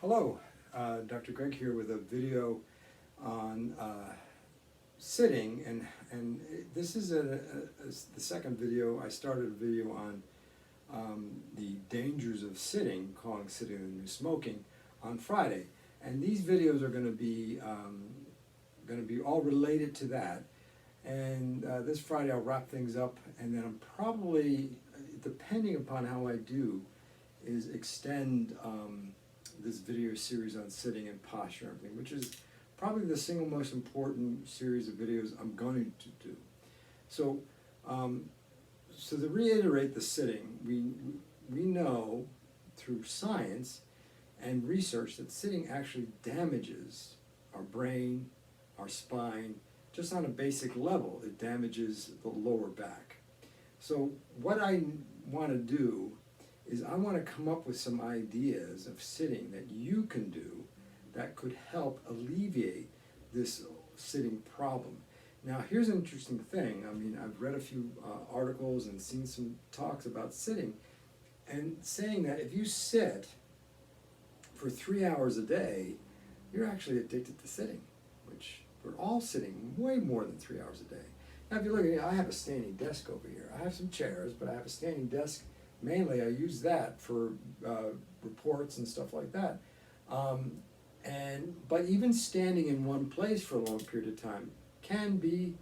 Hello, Dr. Greg here with a video on sitting, and this is the second video. I started a video on the dangers of sitting, calling sitting the new smoking, on Friday, and these videos are going to be all related to that. And this Friday I'll wrap things up, and then I'm probably, depending upon how I do, is extend this video series on sitting and posture and everything, which is probably the single most important series of videos I'm going to do. So, so to reiterate the sitting, we know through science and research that sitting actually damages our brain, our spine, just on a basic level. It damages the lower back. So what I want to do is I want to come up with some ideas of sitting that you can do that could help alleviate this sitting problem. Now, here's an interesting thing. I mean, I've read a few articles and seen some talks about sitting, and saying that if you sit for 3 hours a day, you're actually addicted to sitting, which we're all sitting way more than 3 hours a day. Now, if you look at it, I have a standing desk over here. I have some chairs, but I have a standing desk. Mainly, I use that for reports and stuff like that. But even standing in one place for a long period of time can be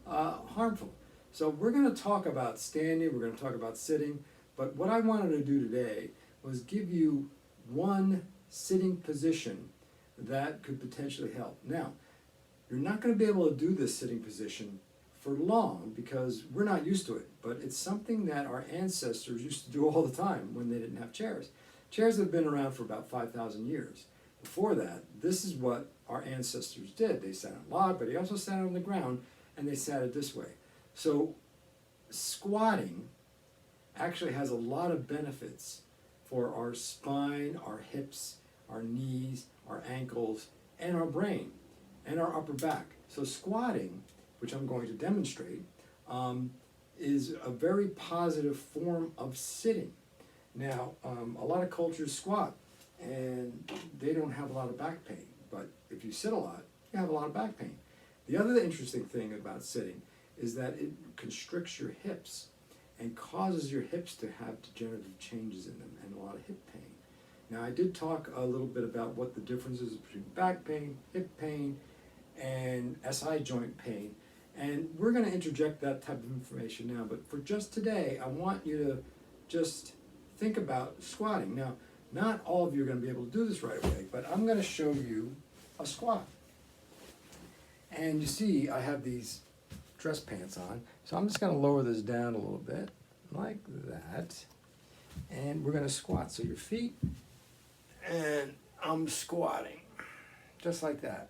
harmful. So we're going to talk about standing, we're going to talk about sitting, but what I wanted to do today was give you one sitting position that could potentially help. Now, you're not going to be able to do this sitting position for long because we're not used to it, but it's something that our ancestors used to do all the time when they didn't have chairs. Chairs have been around for about 5,000 years. Before that, this is what our ancestors did. They sat on log, but they also sat on the ground, and they sat it this way. So squatting actually has a lot of benefits for our spine, our hips, our knees, our ankles, and our brain, and our upper back. So squatting, which I'm going to demonstrate, is a very positive form of sitting. Now, a lot of cultures squat, and they don't have a lot of back pain, but if you sit a lot, you have a lot of back pain. The other interesting thing about sitting is that it constricts your hips and causes your hips to have degenerative changes in them and a lot of hip pain. Now, I did talk a little bit about what the difference is between back pain, hip pain, and SI joint pain. And we're going to interject that type of information now, but for just today, I want you to just think about squatting. Now, not all of you are going to be able to do this right away, but I'm going to show you a squat. And you see, I have these dress pants on, so I'm just going to lower this down a little bit, like that. And we're going to squat. So your feet, and I'm squatting, just like that.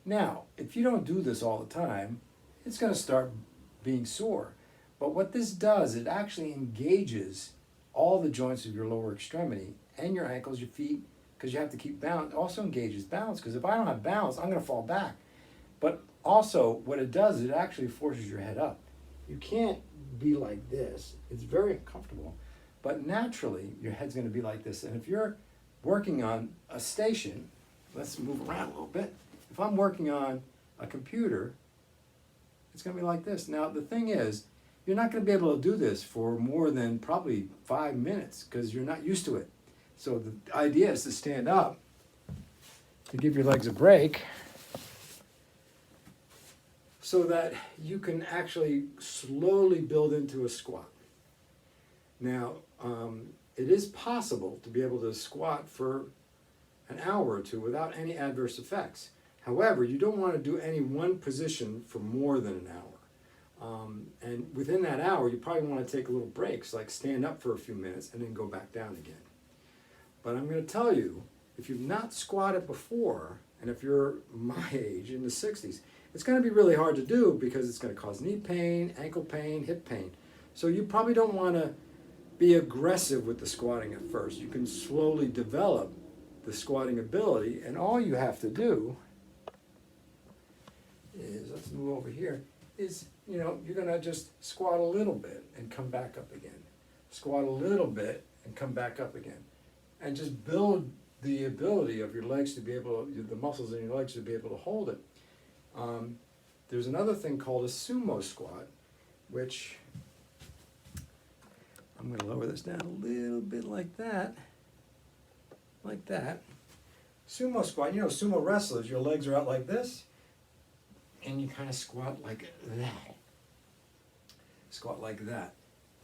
Now, if you don't do this all the time, it's going to start being sore. But what this does, it actually engages all the joints of your lower extremity and your ankles, your feet, because you have to keep balance. It also engages balance, because if I don't have balance, I'm going to fall back. But also, what it does, it actually forces your head up. You can't be like this. It's very uncomfortable. But naturally, your head's going to be like this. And if you're working on a station, let's move around a little bit. If I'm working on a computer, it's going to be like this. Now, the thing is, you're not going to be able to do this for more than probably 5 minutes because you're not used to it. So the idea is to stand up, to give your legs a break, so that you can actually slowly build into a squat. Now, it is possible to be able to squat for an hour or two without any adverse effects. However, you don't want to do any one position for more than an hour. And within that hour, you probably want to take a little breaks, like stand up for a few minutes and then go back down again. But I'm going to tell you, if you've not squatted before, and if you're my age, in the 60s, it's going to be really hard to do because it's going to cause knee pain, ankle pain, hip pain. So you probably don't want to be aggressive with the squatting at first. You can slowly develop the squatting ability, and all you have to do is, let's move over here, is, you're going to just squat a little bit and come back up again. Squat a little bit and come back up again. And just build the ability of your legs to be able, the muscles in your legs to be able to hold it. There's another thing called a sumo squat, which I'm going to lower this down a little bit like that. Like that. Sumo squat, you know, sumo wrestlers, your legs are out like this, and you kind of squat like that. Squat like that.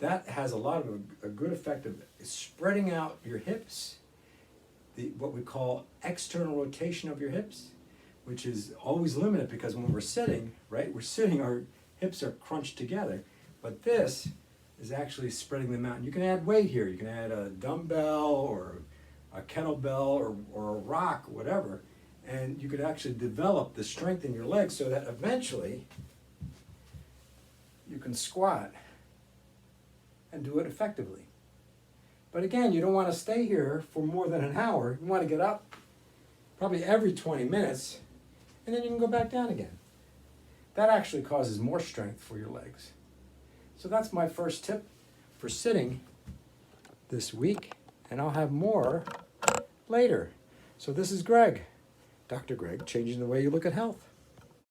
That has a lot of a good effect of spreading out your hips, what we call external rotation of your hips, which is always limited because when we're sitting, right, our hips are crunched together. But this is actually spreading them out. And you can add weight here. You can add a dumbbell or a kettlebell or a rock, whatever. And you could actually develop the strength in your legs so that eventually you can squat and do it effectively. But again, you don't want to stay here for more than an hour. You want to get up probably every 20 minutes, and then you can go back down again. That actually causes more strength for your legs. So that's my first tip for sitting this week, and I'll have more later. So this is Greg, Dr. Greg, changing the way you look at health.